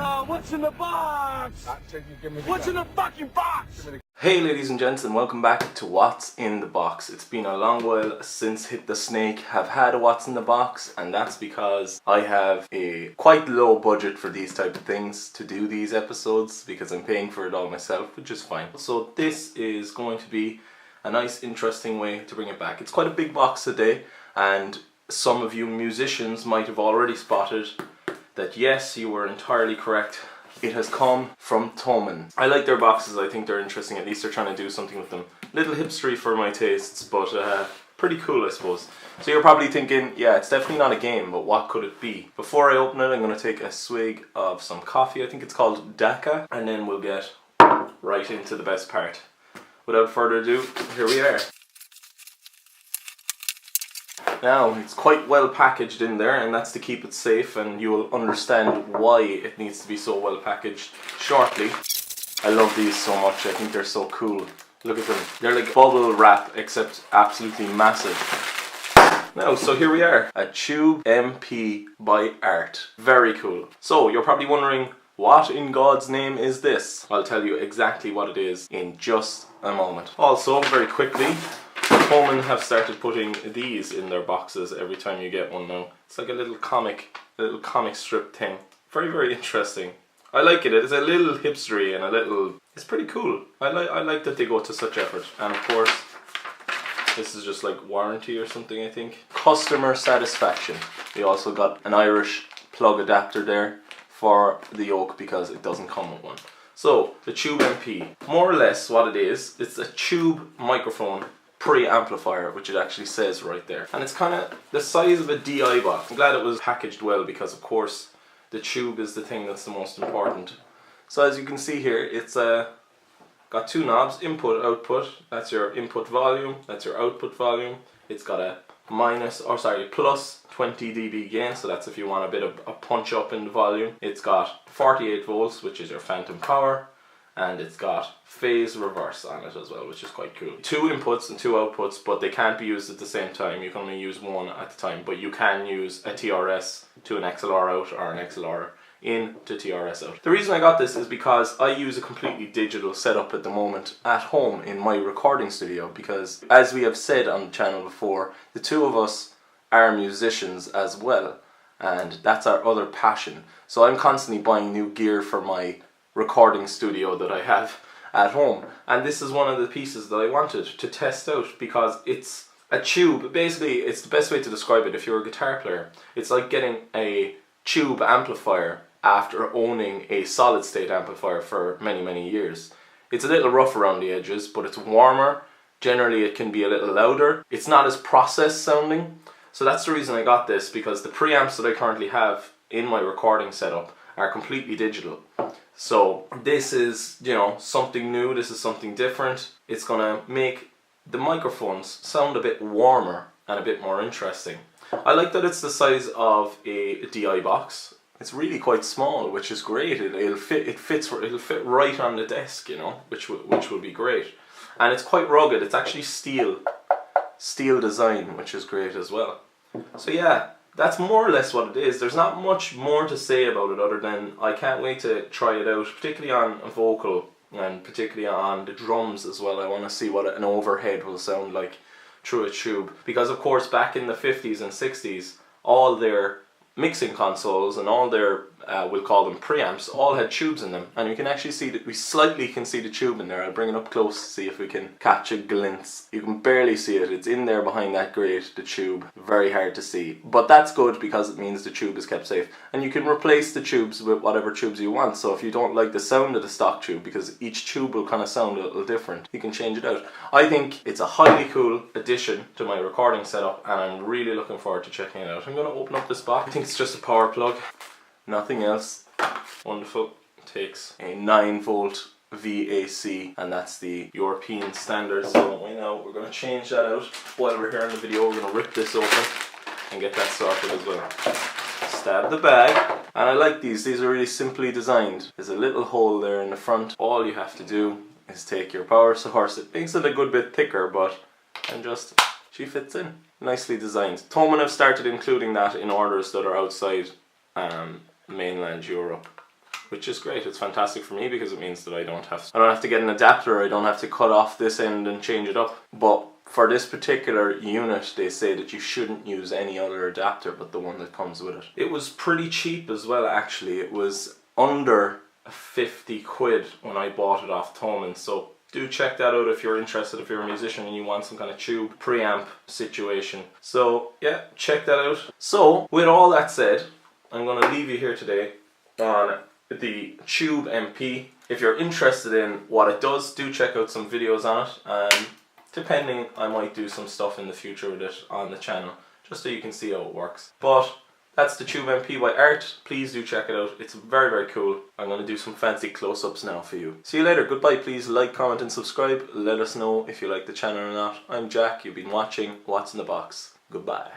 What's in the box? What's in the fucking box? Hey ladies and gents, and welcome back to What's in the Box. It's been a long while since Hit the Snake have had a What's in the Box, and that's because I have a quite low budget for these type of things to do these episodes, because I'm paying for it all myself, which is fine. So this is going to be a nice interesting way to bring it back. It's quite a big box today, and some of you musicians might have already spotted that yes, you were entirely correct. It has come from Thomann. I like their boxes, I think they're interesting, at least they're trying to do something with them. Little hipstery for my tastes, but pretty cool I suppose. So you're probably thinking, yeah, it's definitely not a game, but what could it be? Before I open it, I'm going to take a swig of some coffee. I think it's called Daka, and then we'll get right into the best part. Without further ado, here we are. Now, it's quite well packaged in there, and that's to keep it safe, and you will understand why it needs to be so well packaged shortly. I love these so much, I think they're so cool. Look at them. They're like bubble wrap, except absolutely massive. Now, so here we are. A Tube MP by Art. Very cool. So, you're probably wondering, what in God's name is this? I'll tell you exactly what it is in just a moment. Also, very quickly, Thomann have started putting these in their boxes every time you get one now. It's like a little comic strip thing. Very, very interesting. I like it. It's a little hipstery and it's pretty cool. I like that they go to such effort. And of course, this is just like warranty or something, I think. Customer satisfaction. We also got an Irish plug adapter there for the yoke because it doesn't come with one. So, the Tube MP. More or less what it is, it's a tube microphone pre-amplifier, which it actually says right there. And it's kind of the size of a DI box. I'm glad it was packaged well because of course the tube is the thing that's the most important. So as you can see here, it's got two knobs, input, output. That's your input volume, that's your output volume. It's got a plus 20 dB gain, so that's if you want a bit of a punch up in the volume. It's got 48 volts, which is your phantom power. And it's got phase reverse on it as well, which is quite cool. Two inputs and two outputs, but they can't be used at the same time. You can only use one at a time, but you can use a TRS to an XLR out or an XLR in to TRS out. The reason I got this is because I use a completely digital setup at the moment at home in my recording studio, because as we have said on the channel before, the two of us are musicians as well, and that's our other passion. So I'm constantly buying new gear for my recording studio that I have at home, and this is one of the pieces that I wanted to test out because it's a tube. Basically, it's the best way to describe it if you're a guitar player. It's like getting a tube amplifier after owning a solid state amplifier for many years. It's a little rough around the edges, but it's warmer. Generally it can be a little louder. It's not as processed sounding, so that's the reason I got this, because the preamps that I currently have in my recording setup are completely digital. So this is, you know, something new, this is something different. It's gonna make the microphones sound a bit warmer and a bit more interesting. I like that it's the size of a DI box. It's really quite small, which is great. It'll fit right on the desk, you know, which will be great. And it's quite rugged. It's actually steel design, which is great as well. So yeah, that's more or less what it is. There's not much more to say about it other than I can't wait to try it out, particularly on a vocal and particularly on the drums as well. I want to see what an overhead will sound like through a tube, because of course back in the 50s and 60s all their mixing consoles and all their we'll call them preamps all had tubes in them, and you can actually see that we slightly can see the tube in there. I'll bring it up close to see if we can catch a glimpse. You can barely see it, it's in there behind that grate, the tube. Very hard to see, but that's good because it means the tube is kept safe, and you can replace the tubes with whatever tubes you want. So if you don't like the sound of the stock tube, because each tube will kind of sound a little different, you can change it out. I think it's a highly cool addition to my recording setup, and I'm really looking forward to checking it out. I'm going to open up this box. I think it's just a power plug, nothing else. Wonderful. Takes a 9-volt VAC, and that's the European standard. So we know we're going to change that out. While we're here in the video, we're going to rip this open and get that sorted as well. Stab the bag, and I like these are really simply designed. There's a little hole there in the front. All you have to do is take your power source. It makes it a good bit thicker, but she fits in. Nicely designed. Thomann have started including that in orders that are outside mainland Europe. which is great. It's fantastic for me because it means that I don't have to get an adapter, or I don't have to cut off this end and change it up. But for this particular unit, they say that you shouldn't use any other adapter but the one that comes with it. It was pretty cheap as well, actually. It was under 50 quid when I bought it off Thomann, so do check that out if you're interested, if you're a musician and you want some kind of tube preamp situation. So yeah, check that out. So with all that said, I'm going to leave you here today on the Tube MP. If you're interested in what it does, do check out some videos on it. Depending, I might do some stuff in the future with it on the channel, just so you can see how it works. But that's the Tube MP by Art. Please do check it out. It's very, very cool. I'm going to do some fancy close-ups now for you. See you later. Goodbye. Please like, comment and subscribe. Let us know if you like the channel or not. I'm Jack. You've been watching What's in the Box. Goodbye.